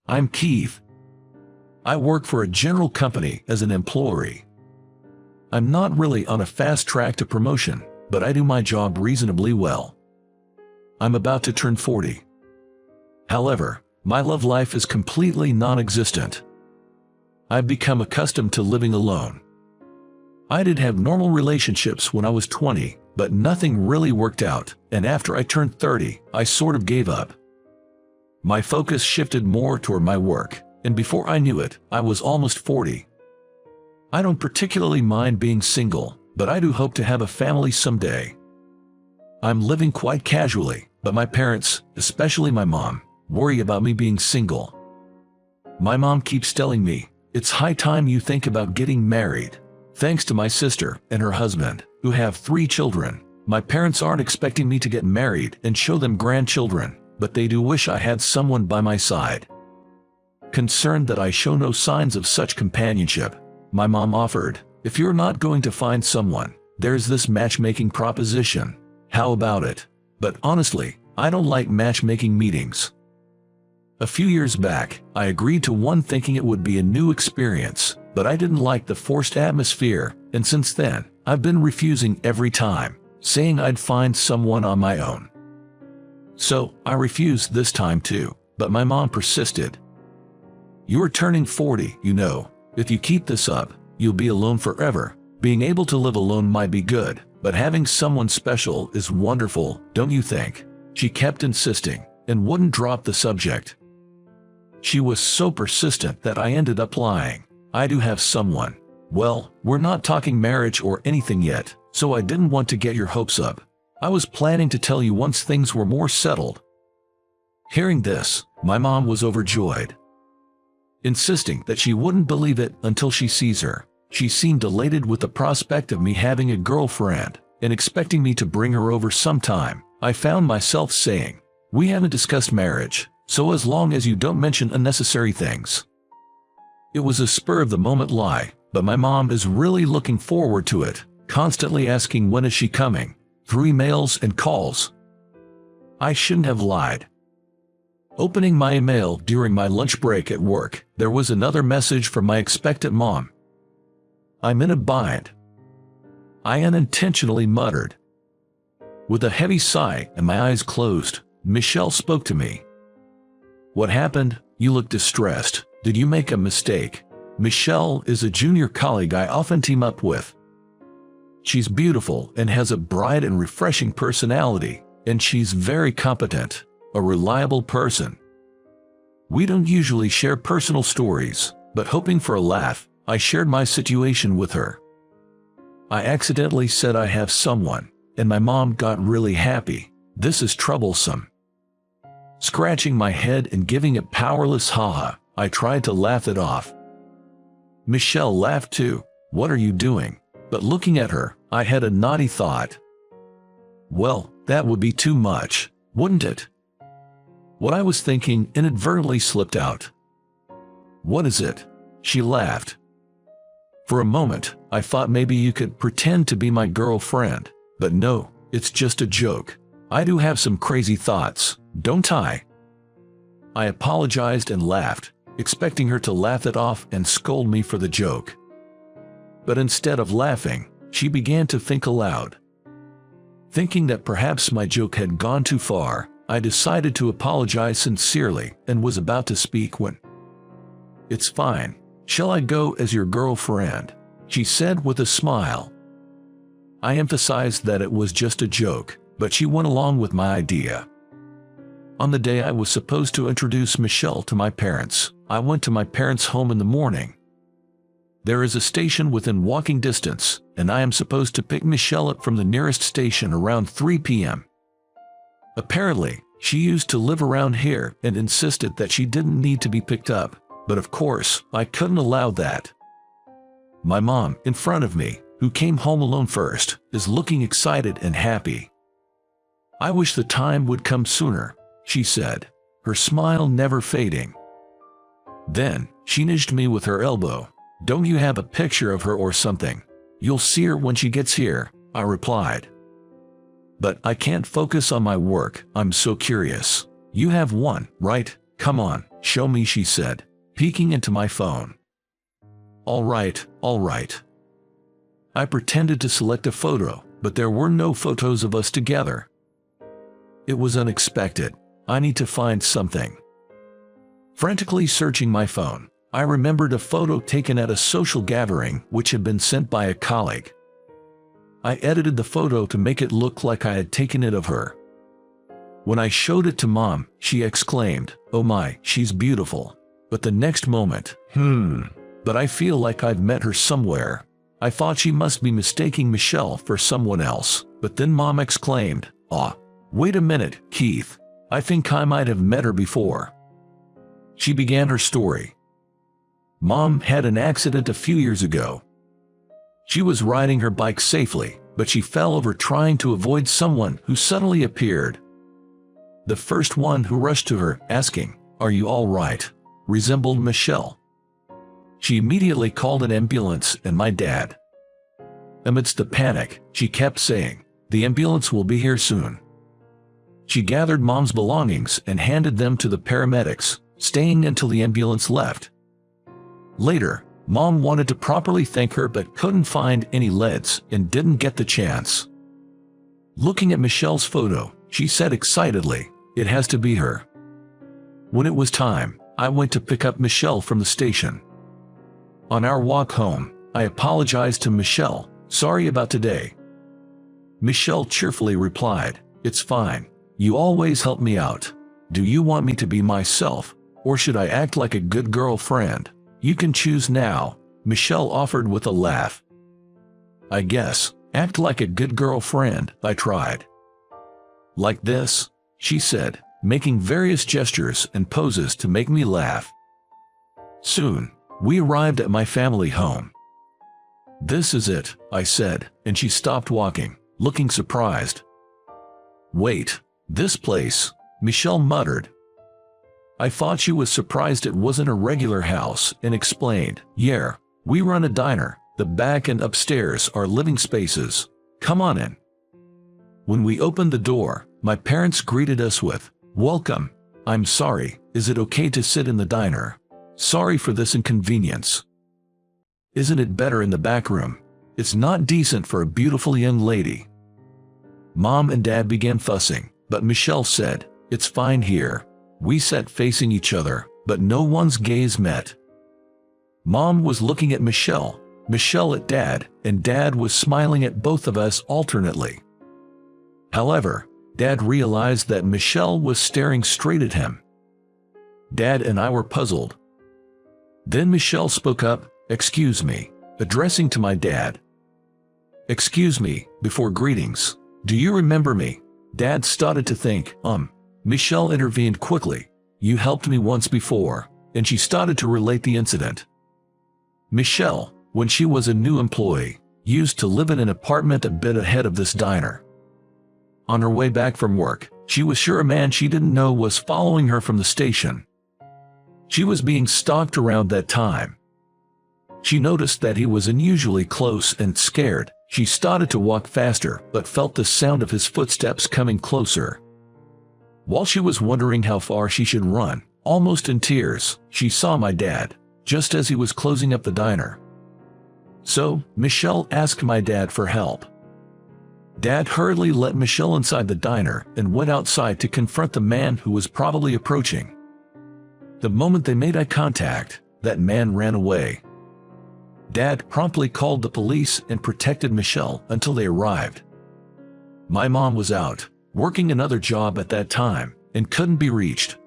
I'm Keith. I work for a general company as an employee. I'm not really on a fast track to promotion, but I do my job reasonably well. I'm about to turn 40. However, my love life is completely non-existent. I've become accustomed to living alone. I did have normal relationships when I was 20, but nothing really worked out, and after I turned 30, I sort of gave up. My focus shifted more toward my work, and before I knew it, I was almost 40. I don't particularly mind being single, but I do hope to have a family someday. I'm living quite casually, but my parents, especially my mom, worry about me being single. My mom keeps telling me, "It's high time you think about getting married." Thanks to my sister and her husband, who have 3 children, my parents aren't expecting me to get married and show them grandchildren, but they do wish I had someone by my side. Concerned that I show no signs of such companionship, my mom offered, "If you're not going to find someone, there's this matchmaking proposition. How about it?" But honestly, I don't like matchmaking meetings. A few years back, I agreed to one thinking it would be a new experience, but I didn't like the forced atmosphere, and since then, I've been refusing every time, saying I'd find someone on my own. So, I refused this time too, but my mom persisted. "You're turning 40, you know. If you keep this up, you'll be alone forever. Being able to live alone might be good, but having someone special is wonderful, don't you think?" She kept insisting, and wouldn't drop the subject. She was so persistent that I ended up lying. "I do have someone. Well, we're not talking marriage or anything yet, so I didn't want to get your hopes up. I was planning to tell you once things were more settled." Hearing this, my mom was overjoyed, insisting that she wouldn't believe it until she sees her. She seemed elated with the prospect of me having a girlfriend, and expecting me to bring her over sometime. I found myself saying, "We haven't discussed marriage, so as long as you don't mention unnecessary things." It was a spur-of-the-moment lie, but my mom is really looking forward to it, constantly asking when is she coming, through emails and calls. I shouldn't have lied. Opening my email during my lunch break at work, there was another message from my expectant mom. "I'm in a bind," I unintentionally muttered. With a heavy sigh and my eyes closed, Michelle spoke to me. "What happened? You look distressed. Did you make a mistake?" Michelle is a junior colleague I often team up with. She's beautiful and has a bright and refreshing personality, and she's very competent, a reliable person. We don't usually share personal stories, but hoping for a laugh, I shared my situation with her. I accidentally said I have someone, and my mom got really happy. This is troublesome. Scratching my head and giving a powerless ha-ha, I tried to laugh it off. Michelle laughed too. "What are you doing?" But looking at her, I had a naughty thought. Well, that would be too much, wouldn't it? What I was thinking inadvertently slipped out. "What is it?" She laughed. "For a moment, I thought maybe you could pretend to be my girlfriend, but no, it's just a joke. I do have some crazy thoughts, don't I?" I apologized and laughed, expecting her to laugh it off and scold me for the joke. But instead of laughing, she began to think aloud. Thinking that perhaps my joke had gone too far, I decided to apologize sincerely and was about to speak when, "It's fine. Shall I go as your girlfriend?" she said with a smile. I emphasized that it was just a joke, but she went along with my idea. On the day I was supposed to introduce Michelle to my parents, I went to my parents' home in the morning. There is a station within walking distance, and I am supposed to pick Michelle up from the nearest station around 3 p.m. Apparently, she used to live around here and insisted that she didn't need to be picked up, but of course, I couldn't allow that. My mom, in front of me, who came home alone first, is looking excited and happy. "I wish the time would come sooner," she said, her smile never fading. Then, she nudged me with her elbow. "Don't you have a picture of her or something? You'll see her when she gets here," I replied. "But I can't focus on my work, I'm so curious." "You have one, right? Come on," show me, she said, peeking into my phone. All right. I pretended to select a photo, but there were no photos of us together. It was unexpected. I need to find something. Frantically searching my phone, I remembered a photo taken at a social gathering which had been sent by a colleague. I edited the photo to make it look like I had taken it of her. When I showed it to Mom, she exclaimed, "Oh my, she's beautiful." But the next moment, but I feel like I've met her somewhere. I thought she must be mistaking Michelle for someone else, but then Mom exclaimed, "Wait a minute, Keith. I think I might have met her before." She began her story. Mom had an accident a few years ago. She was riding her bike safely, but she fell over trying to avoid someone who suddenly appeared. The first one who rushed to her, asking, "Are you all right?" resembled Michelle. She immediately called an ambulance and my dad. Amidst the panic, she kept saying, "The ambulance will be here soon." She gathered Mom's belongings and handed them to the paramedics, staying until the ambulance left. Later, Mom wanted to properly thank her but couldn't find any leads and didn't get the chance. Looking at Michelle's photo, she said excitedly, "It has to be her." When it was time, I went to pick up Michelle from the station. On our walk home, I apologized to Michelle, "Sorry about today." Michelle cheerfully replied, "It's fine. You always help me out. Do you want me to be myself, or should I act like a good girlfriend? You can choose now," Michelle offered with a laugh. "I guess, act like a good girlfriend," I tried. "Like this?" she said, making various gestures and poses to make me laugh. Soon, we arrived at my family home. "This is it," I said, and she stopped walking, looking surprised. "Wait, this place," Michelle muttered. I thought she was surprised it wasn't a regular house and explained, "Yeah, we run a diner. The back and upstairs are living spaces. Come on in." When we opened the door, my parents greeted us with, "Welcome. I'm sorry, is it okay to sit in the diner? Sorry for this inconvenience. Isn't it better in the back room? It's not decent for a beautiful young lady." Mom and Dad began fussing, but Michelle said, "It's fine here." We sat facing each other, but no one's gaze met. Mom was looking at Michelle, Michelle at Dad, and Dad was smiling at both of us alternately. However, Dad realized that Michelle was staring straight at him. Dad and I were puzzled. Then Michelle spoke up, "Excuse me," addressing to my dad. "Excuse me," before greetings. "Do you remember me?" Dad started to think, Michelle intervened quickly. "You helped me once before," and she started to relate the incident. Michelle, when she was a new employee, used to live in an apartment a bit ahead of this diner. On her way back from work, she was sure a man she didn't know was following her from the station. She was being stalked around that time. She noticed that he was unusually close and scared. She started to walk faster but felt the sound of his footsteps coming closer. While she was wondering how far she should run, almost in tears, she saw my dad, just as he was closing up the diner. So, Michelle asked my dad for help. Dad hurriedly let Michelle inside the diner and went outside to confront the man who was probably approaching. The moment they made eye contact, that man ran away. Dad promptly called the police and protected Michelle until they arrived. My mom was out, working another job at that time, and couldn't be reached.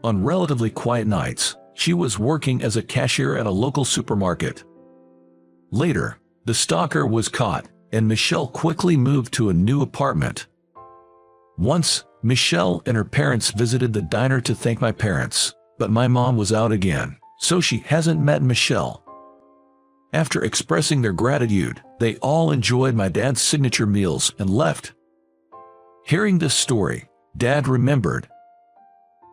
On relatively quiet nights, she was working as a cashier at a local supermarket. Later, the stalker was caught, and Michelle quickly moved to a new apartment. Once, Michelle and her parents visited the diner to thank my parents, but my mom was out again, so she hasn't met Michelle. After expressing their gratitude, they all enjoyed my dad's signature meals and left. Hearing this story, Dad remembered.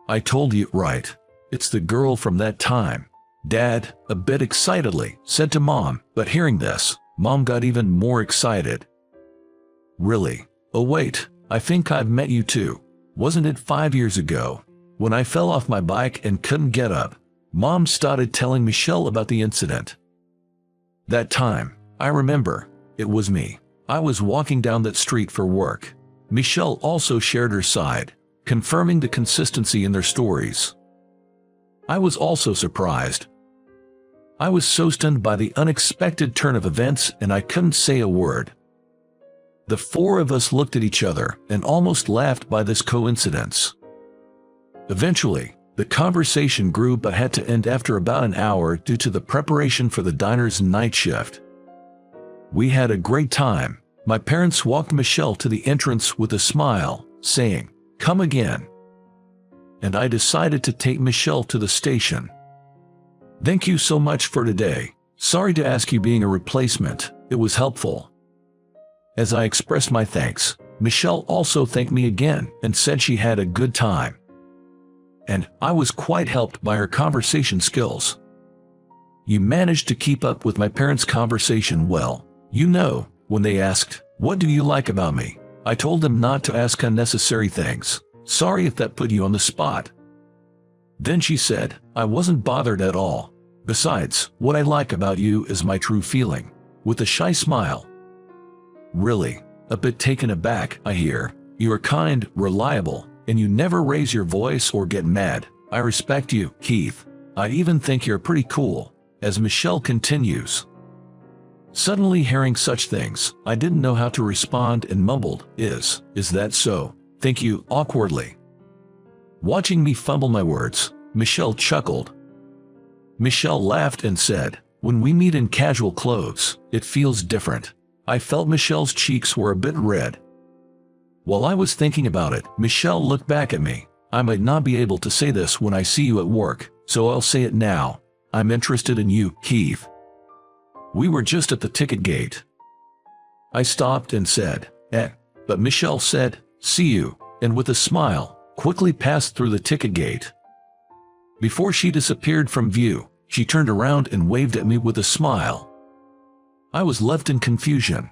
"I told you, right? It's the girl from that time," Dad, a bit excitedly, said to Mom, but hearing this, Mom got even more excited. "Really? Oh wait, I think I've met you too. Wasn't it 5 years ago? When I fell off my bike and couldn't get up, Mom started telling Michelle about the incident. That time, I remember, it was me. I was walking down that street for work. Michelle also shared her side, confirming the consistency in their stories. I was also surprised. I was so stunned by the unexpected turn of events and I couldn't say a word. The four of us looked at each other and almost laughed by this coincidence. Eventually, the conversation grew but had to end after about an hour due to the preparation for the diner's night shift. We had a great time. My parents walked Michelle to the entrance with a smile, saying, "Come again." And I decided to take Michelle to the station. Thank you so much for today. Sorry to ask you being a replacement, it was helpful. As I expressed my thanks, Michelle also thanked me again and said she had a good time. And I was quite helped by her conversation skills. You managed to keep up with my parents' conversation well. You know, when they asked, "What do you like about me?" I told them not to ask unnecessary things. Sorry if that put you on the spot. Then she said, I wasn't bothered at all. Besides, what I like about you is my true feeling. With a shy smile. Really, a bit taken aback, I hear. You are kind, reliable, and you never raise your voice or get mad. I respect you, Keith. I even think you're pretty cool. As Michelle continues. Suddenly hearing such things, I didn't know how to respond and mumbled, Is that so? Thank you, awkwardly. Watching me fumble my words, Michelle chuckled. Michelle laughed and said, when we meet in casual clothes, it feels different. I felt Michelle's cheeks were a bit red. While I was thinking about it, Michelle looked back at me. I might not be able to say this when I see you at work, so I'll say it now. I'm interested in you, Keith. We were just at the ticket gate. I stopped and said, but Michelle said, see you, and with a smile, quickly passed through the ticket gate. Before she disappeared from view, she turned around and waved at me with a smile. I was left in confusion.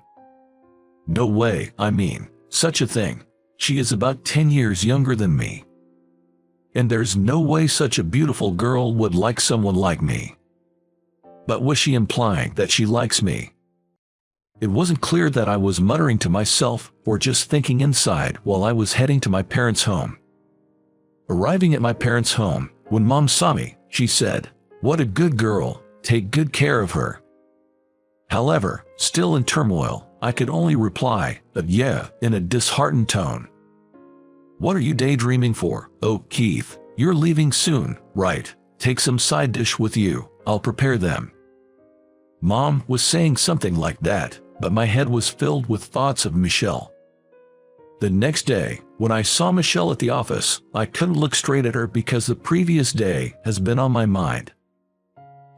No way, I mean, such a thing. She is about 10 years younger than me. And there's no way such a beautiful girl would like someone like me. But was she implying that she likes me? It wasn't clear that I was muttering to myself or just thinking inside while I was heading to my parents' home. Arriving at my parents' home, when Mom saw me, she said, "What a good girl, take good care of her." However, still in turmoil, I could only reply, yeah, in a disheartened tone. What are you daydreaming for? Oh, Keith, you're leaving soon, right? Take some side dish with you, I'll prepare them. Mom was saying something like that, but my head was filled with thoughts of Michelle. The next day, when I saw Michelle at the office, I couldn't look straight at her because the previous day has been on my mind.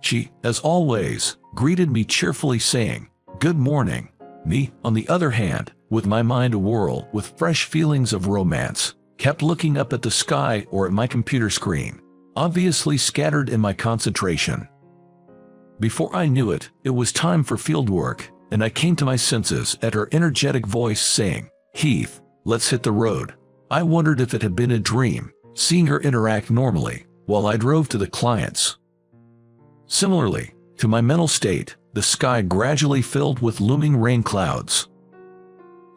She, as always, greeted me cheerfully saying, "Good morning." Me, on the other hand, with my mind awhirl with fresh feelings of romance, kept looking up at the sky or at my computer screen, obviously scattered in my concentration. Before I knew it, it was time for field work, and I came to my senses at her energetic voice saying, "Keith, let's hit the road." I wondered if it had been a dream, seeing her interact normally, while I drove to the clients. Similarly, to my mental state, the sky gradually filled with looming rain clouds.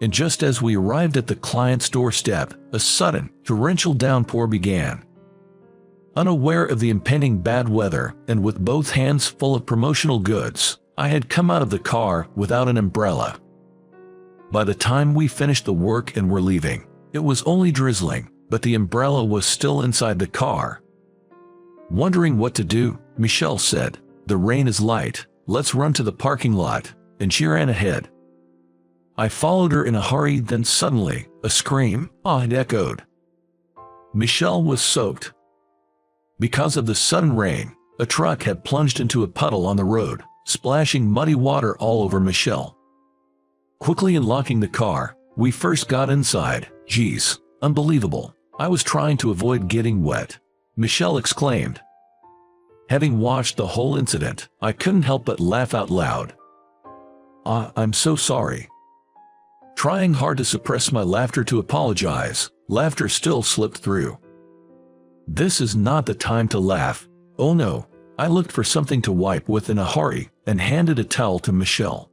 And just as we arrived at the client's doorstep, a sudden, torrential downpour began. Unaware of the impending bad weather, and with both hands full of promotional goods, I had come out of the car without an umbrella. By the time we finished the work and were leaving, it was only drizzling, but the umbrella was still inside the car. Wondering what to do, Michelle said, "The rain is light, let's run to the parking lot," and she ran ahead. I followed her in a hurry, then suddenly, a scream, had echoed. Michelle was soaked. Because of the sudden rain, a truck had plunged into a puddle on the road, splashing muddy water all over Michelle. Quickly unlocking the car, we first got inside. Geez, unbelievable. I was trying to avoid getting wet, Michelle exclaimed. Having watched the whole incident, I couldn't help but laugh out loud. I'm so sorry. Trying hard to suppress my laughter to apologize, laughter still slipped through. This is not the time to laugh. Oh no. I looked for something to wipe with in a hurry and handed a towel to Michelle.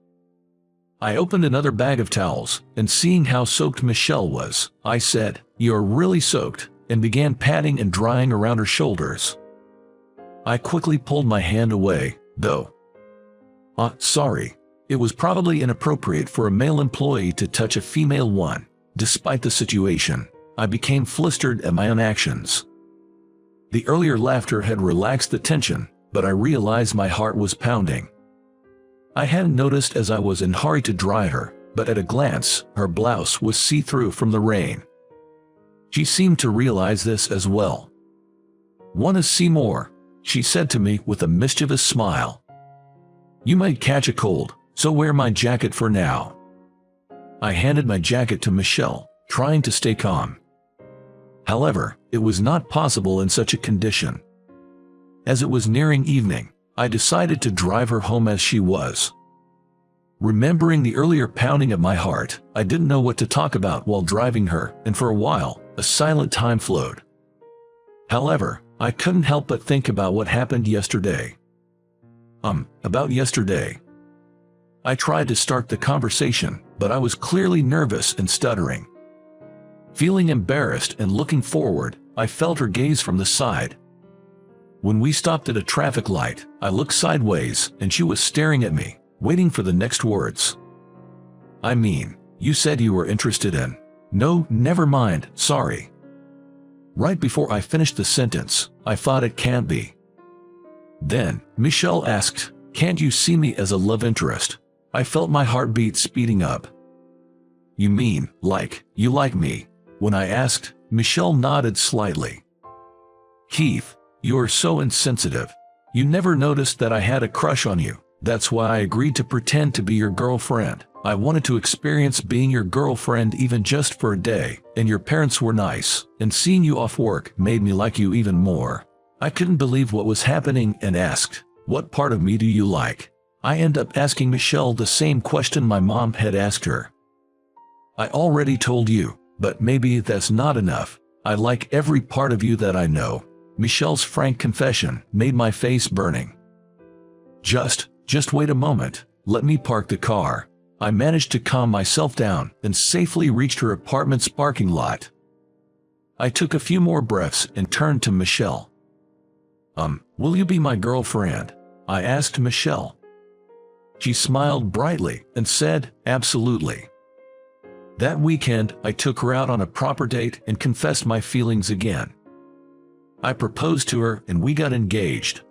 I opened another bag of towels, and seeing how soaked Michelle was, I said, "You're really soaked," and began patting and drying around her shoulders. I quickly pulled my hand away, though. Sorry. It was probably inappropriate for a male employee to touch a female one. Despite the situation, I became flustered at my own actions. The earlier laughter had relaxed the tension, but I realized my heart was pounding. I hadn't noticed as I was in a hurry to dry her, but at a glance, her blouse was see-through from the rain. She seemed to realize this as well. "Want to see more?" she said to me with a mischievous smile. "You might catch a cold, so wear my jacket for now." I handed my jacket to Michelle, trying to stay calm. However, it was not possible in such a condition. As it was nearing evening, I decided to drive her home as she was. Remembering the earlier pounding of my heart, I didn't know what to talk about while driving her, and for a while, a silent time flowed. However, I couldn't help but think about what happened yesterday. About yesterday. I tried to start the conversation, but I was clearly nervous and stuttering. Feeling embarrassed and looking forward, I felt her gaze from the side. When we stopped at a traffic light, I looked sideways, and she was staring at me, waiting for the next words. "I mean, you said you were interested in..." "No, never mind, sorry." Right before I finished the sentence, I thought it can't be. Then, Michelle asked, "Can't you see me as a love interest?" I felt my heartbeat speeding up. "You mean, like, you like me?" When I asked, Michelle nodded slightly. "Keith, you're so insensitive. You never noticed that I had a crush on you. That's why I agreed to pretend to be your girlfriend. I wanted to experience being your girlfriend even just for a day, and your parents were nice, and seeing you off work made me like you even more." I couldn't believe what was happening and asked, "What part of me do you like?" I ended up asking Michelle the same question my mom had asked her. "I already told you, but maybe that's not enough. I like every part of you that I know." Michelle's frank confession made my face burning. Just wait a moment, let me park the car." I managed to calm myself down and safely reached her apartment's parking lot. I took a few more breaths and turned to Michelle. Will you be my girlfriend?" I asked Michelle. She smiled brightly and said, "Absolutely." That weekend, I took her out on a proper date and confessed my feelings again. I proposed to her and we got engaged.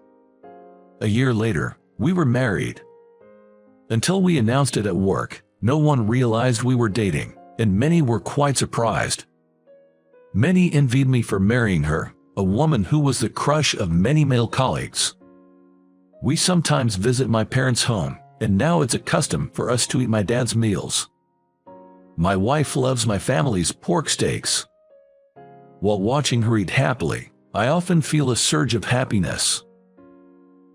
A year later, we were married. Until we announced it at work, no one realized we were dating, and many were quite surprised. Many envied me for marrying her, a woman who was the crush of many male colleagues. We sometimes visit my parents' home, and now it's a custom for us to eat my dad's meals. My wife loves my family's pork steaks. While watching her eat happily, I often feel a surge of happiness.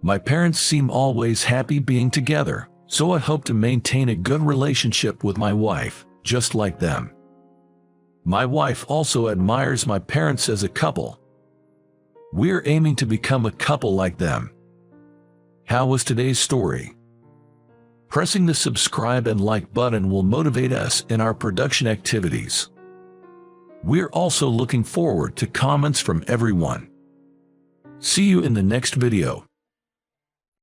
My parents seem always happy being together, so I hope to maintain a good relationship with my wife, just like them. My wife also admires my parents as a couple. We're aiming to become a couple like them. How was today's story? Pressing the subscribe and like button will motivate us in our production activities. We're also looking forward to comments from everyone. See you in the next video.